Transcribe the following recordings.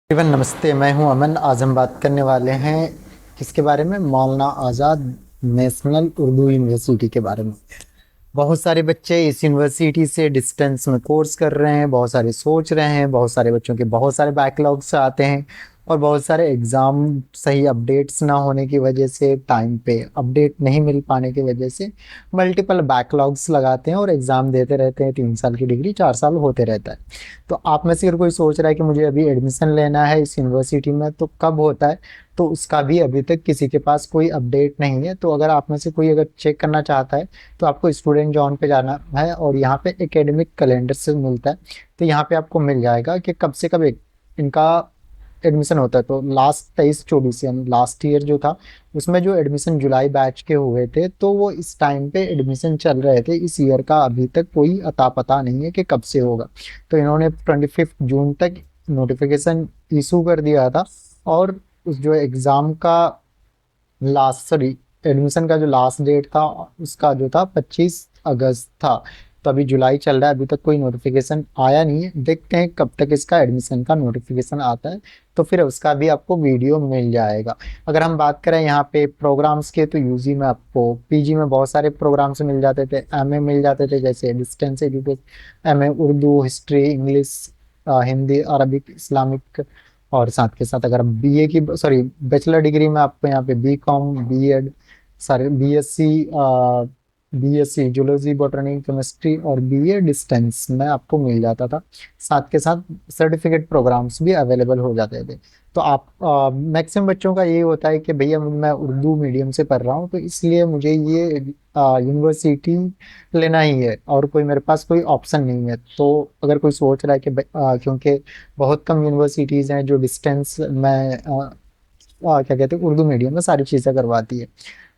एवं नमस्ते। मैं हूं अमन। आज हम बात करने वाले हैं किसके बारे में? मौलाना आज़ाद नेशनल उर्दू यूनिवर्सिटी के बारे में। बहुत सारे बच्चे इस यूनिवर्सिटी से डिस्टेंस में कोर्स कर रहे हैं, बहुत सारे सोच रहे हैं, बहुत सारे बच्चों के बहुत सारे बैकलॉग्स आते हैं और बहुत सारे एग्जाम सही अपडेट्स ना होने की वजह से, टाइम पे अपडेट नहीं मिल पाने की वजह से मल्टीपल बैकलॉग्स लगाते हैं और एग्जाम देते रहते हैं। 3 साल की डिग्री 4 साल होते रहता है। तो आप में से अगर कोई सोच रहा है कि मुझे अभी एडमिशन लेना है इस यूनिवर्सिटी में, तो कब होता है? तो उसका भी अभी तक किसी के पास कोई अपडेट नहीं है। तो अगर आप में से कोई अगर चेक करना चाहता है तो आपको स्टूडेंट जॉन पे जाना है और यहाँ पे एकेडमिक कैलेंडर से मिलता है। तो यहाँ पे आपको मिल जाएगा कि कब से कब इनका एडमिशन होता है। तो लास्ट 23-24 यानी लास्ट ईयर जो था, उसमें जो एडमिशन जुलाई बैच के हुए थे, तो वो इस टाइम पे एडमिशन चल रहे थे। इस ईयर का अभी तक कोई अता पता नहीं है कि कब से होगा। तो इन्होंने 25 जून तक नोटिफिकेशन इशू कर दिया था। और उस जो एग्ज़ाम का लास्ट, सॉरी, एडमिशन का जो लास्ट डेट था उसका जो था 25 अगस्त था। तो अभी जुलाई चल रहा है, अभी तक कोई नोटिफिकेशन आया नहीं है। देखते हैं कब तक इसका एडमिशन का नोटिफिकेशन आता है, तो फिर उसका भी आपको वीडियो मिल जाएगा। अगर हम बात करें यहाँ पे प्रोग्राम्स के, तो यूजी में आपको, पीजी में बहुत सारे प्रोग्राम्स मिल जाते थे, एमए मिल जाते थे, जैसे distance education, MA Urdu, history, English, Hindi, Arabic, Islamic. और साथ के साथ अगर बीए की, सॉरी, बैचलर डिग्री में आपको यहाँ पे बी कॉम, बीएड, सारे बीएससी जूलॉजी, बॉटनी, केमिस्ट्री और बीए डिस्टेंस में आपको मिल जाता था। साथ के साथ सर्टिफिकेट प्रोग्राम्स भी अवेलेबल हो जाते थे। तो आप, मैक्सिमम बच्चों का यही होता है कि भैया मैं उर्दू मीडियम से पढ़ रहा हूँ, तो इसलिए मुझे ये यूनिवर्सिटी लेना ही है और कोई मेरे पास कोई ऑप्शन नहीं है। तो अगर कोई सोच रहा है कि क्योंकि बहुत कम यूनिवर्सिटीज़ हैं जो डिस्टेंस में क्या कहते हैं, उर्दू मीडियम में सारी चीज़ें करवाती है।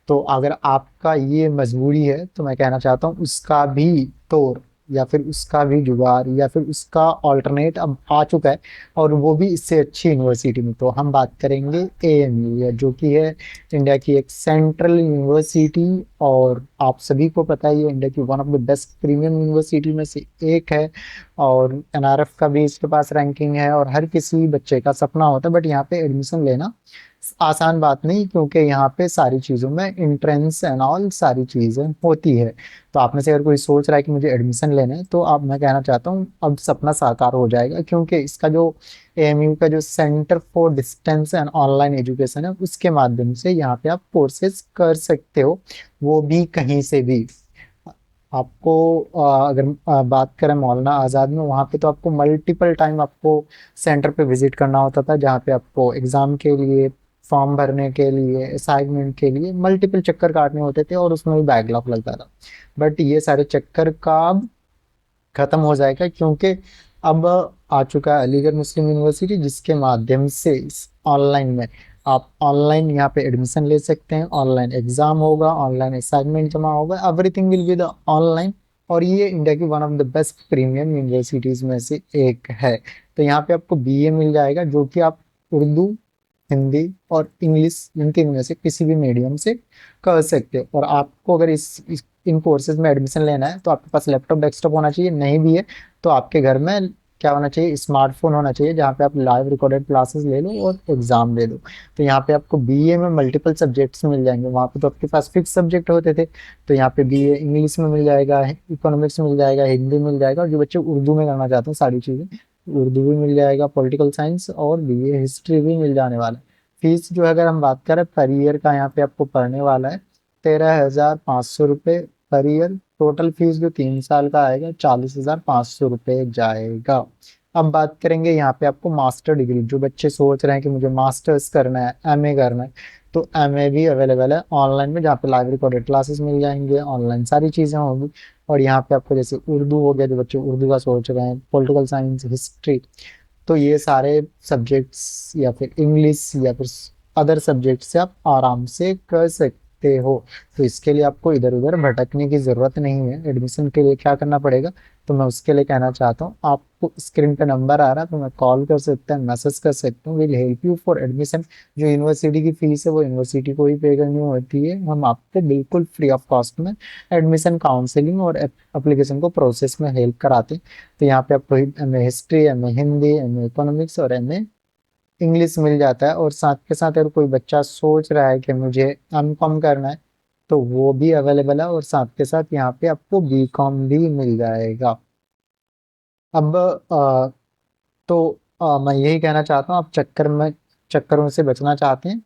तो अगर आपका ये मजबूरी है, तो मैं कहना चाहता हूँ उसका भी तौर, या फिर उसका भी जुगाड़, या फिर उसका ऑल्टरनेट अब आ चुका है, और वो भी इससे अच्छी यूनिवर्सिटी में। तो हम बात करेंगे एएमयू, जो कि है इंडिया की एक सेंट्रल यूनिवर्सिटी। और आप सभी को पता है ये इंडिया की one of the best premium university में से एक है। और एनआरएफ का भी इसके पास रैंकिंग है और हर किसी बच्चे का सपना होता है। बट यहाँ पे एडमिशन लेना आसान बात नहीं, क्योंकि यहाँ पे सारी चीज़ों में इंट्रेंस एंड ऑल सारी चीज़ें होती है। तो आप में से अगर कोई सोच रहा है कि मुझे एडमिशन लेना है, तो आप, मैं कहना चाहता हूँ अब सपना साकार हो जाएगा, क्योंकि इसका जो एएमयू का जो centre for distance and online education है, उसके माध्यम से यहाँ पे आप कोर्सेज कर सकते हो, वो भी कहीं से भी। आपको अगर बात करें मौलाना आज़ाद में, वहाँ पे तो आपको मल्टीपल टाइम आपको सेंटर पे विजिट करना होता था, जहाँ पे आपको एग्ज़ाम के लिए, फॉर्म भरने के लिए, असाइनमेंट के लिए मल्टीपल चक्कर काटने होते थे और उसमें भी बैकलॉग लगता था। बट ये सारे चक्कर का अब खत्म हो जाएगा, क्योंकि अब आ चुका है अलीगढ़ मुस्लिम यूनिवर्सिटी, जिसके माध्यम से इस ऑनलाइन में आप ऑनलाइन यहाँ पे एडमिशन ले सकते हैं। ऑनलाइन एग्जाम होगा, ऑनलाइन असाइनमेंट जमा होगा, everything will be the online. और ये इंडिया की one of the best premium universities में से एक है। तो यहाँ पे आपको बीए मिल जाएगा, जो कि आप उर्दू, हिंदी और इंग्लिश, इन तीन में से किसी भी मीडियम से कर सकते हो। और आपको अगर इन कोर्सेज में एडमिशन लेना है, तो आपके पास लैपटॉप, डेस्कटॉप होना चाहिए। नहीं भी है तो आपके घर में क्या होना चाहिए? स्मार्टफोन होना चाहिए, जहाँ पे आप लाइव रिकॉर्डेड क्लासेस ले लो और एग्जाम दे दो। तो यहाँ पे आपको बीए में मल्टीपल सब्जेक्ट्स मिल जाएंगे। वहाँ पे तो आपके पास फिक्स सब्जेक्ट होते थे, तो यहाँ पे बीए इंग्लिश में मिल जाएगा, इकोनॉमिक्स मिल जाएगा, हिंदी मिल जाएगा, और जो बच्चे उर्दू में करना चाहते हैं सारी चीज़ें, उर्दू भी मिल जाएगा, पॉलिटिकल साइंस और बीए हिस्ट्री भी मिल जाने वाला है। फीस जो है, अगर हम बात करें पर ईयर का, यहाँ पे आपको पढ़ने वाला है 13,500 रुपये पर ईयर। टोटल फीस जो 3 साल का आएगा 40,500 रुपये जाएगा। अब बात करेंगे यहाँ पे आपको मास्टर डिग्री, जो बच्चे सोच रहे हैं कि मुझे मास्टर्स करना है, एमए करना है, तो एमए भी अवेलेबल है ऑनलाइन में, जहाँ पे लाइव रिकॉर्डेड क्लासेस मिल जाएंगे, ऑनलाइन सारी चीज़ें होंगी। और यहाँ पे आपको जैसे उर्दू हो गया, जो बच्चे उर्दू का सोच रहे हैं, पॉलिटिकल साइंस, हिस्ट्री, तो ये सारे सब्जेक्ट्स, या फिर इंग्लिश, या फिर अदर सब्जेक्ट से आप आराम से कर सकते हो। तो इसके लिए आपको इधर उधर भटकने की ज़रूरत नहीं है। एडमिशन के लिए क्या करना पड़ेगा, तो मैं उसके लिए कहना चाहता हूँ, आपको स्क्रीन पे नंबर आ रहा है, तो मैं कॉल कर सकते हैं, मैसेज कर सकते हूँ, will help you for admission. जो यूनिवर्सिटी की फीस है वो यूनिवर्सिटी को ही पे करनी होती है। हम आपको बिल्कुल फ्री ऑफ कॉस्ट में एडमिशन काउंसलिंग और एप्लीकेशन को प्रोसेस में हेल्प कराते हैं। तो यहाँ पे आपको M A history, M A Hindi, M A economics और एम ए इंग्लिश मिल जाता है। और साथ के साथ अगर कोई बच्चा सोच रहा है कि मुझे एमकॉम करना है तो वो भी अवेलेबल है, और साथ के साथ यहाँ पे आपको बीकॉम भी मिल जाएगा। अब तो मैं यही कहना चाहता हूँ, आप चक्करों से बचना चाहते हैं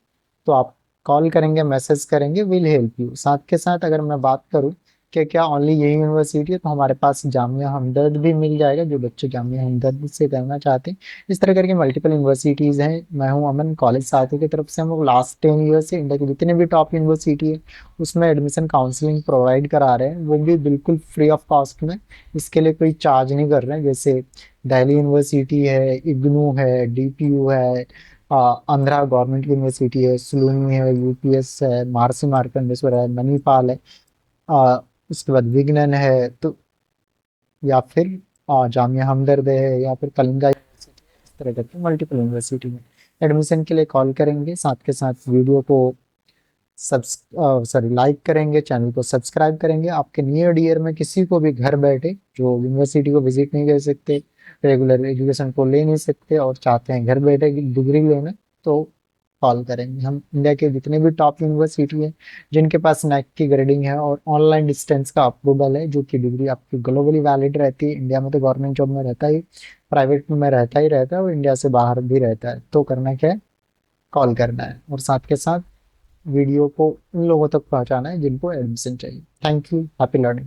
तो आप कॉल करेंगे, मैसेज करेंगे, विल हेल्प यू। साथ के साथ अगर मैं बात करूँ कि क्या ओनली यही यूनिवर्सिटी है, तो हमारे पास जामिया हमदर्द भी मिल जाएगा, जो बच्चे जामिया हमदर्द से करना चाहते हैं। इस तरह करके मल्टीपल यूनिवर्सिटीज़ हैं। मैं हूँ अमन, कॉलेज साथी की तरफ से। हम लोग लास्ट 10 ईयर से इंडिया की जितने भी टॉप यूनिवर्सिटी है उसमें एडमिशन काउंसलिंग प्रोवाइड करा रहे हैं, वो भी बिल्कुल फ्री ऑफ कॉस्ट में। इसके लिए कोई चार्ज नहीं कर रहे हैं। जैसे दिल्ली यूनिवर्सिटी है, इग्नू है, डीपीयू है, आंध्रा गवर्नमेंट यूनिवर्सिटी है, सुलूनी है, यूपीएस है, महर्षि मार्कंडेश्वर है, मणिपाल है, आ, उसके बाद विग्नन है, तो या फिर जामिया हमदर्द है, या फिर कलिंगा यूनिवर्सिटी है। इस तरह करके मल्टीपल यूनिवर्सिटी में एडमिशन के लिए कॉल करेंगे। साथ के साथ वीडियो को लाइक करेंगे, चैनल को सब्सक्राइब करेंगे। आपके नियर डियर में किसी को भी घर बैठे जो यूनिवर्सिटी को विजिट नहीं कर सकते, रेगुलर एजुकेशन को ले नहीं सकते और चाहते हैं घर बैठे डिग्री लेना, तो कॉल करेंगे। हम इंडिया के जितने भी टॉप यूनिवर्सिटी है जिनके पास नैक की ग्रेडिंग है और ऑनलाइन डिस्टेंस का अप्रूवल है, जो कि डिग्री आपकी ग्लोबली वैलिड रहती है। इंडिया में तो गवर्नमेंट जॉब में रहता ही, प्राइवेट में रहता ही रहता है, और इंडिया से बाहर भी रहता है। तो करना क्या है, कॉल करना है, और साथ के साथ वीडियो को उन लोगों तक पहुंचाना है जिनको एडमिशन चाहिए। Thank you, happy learning.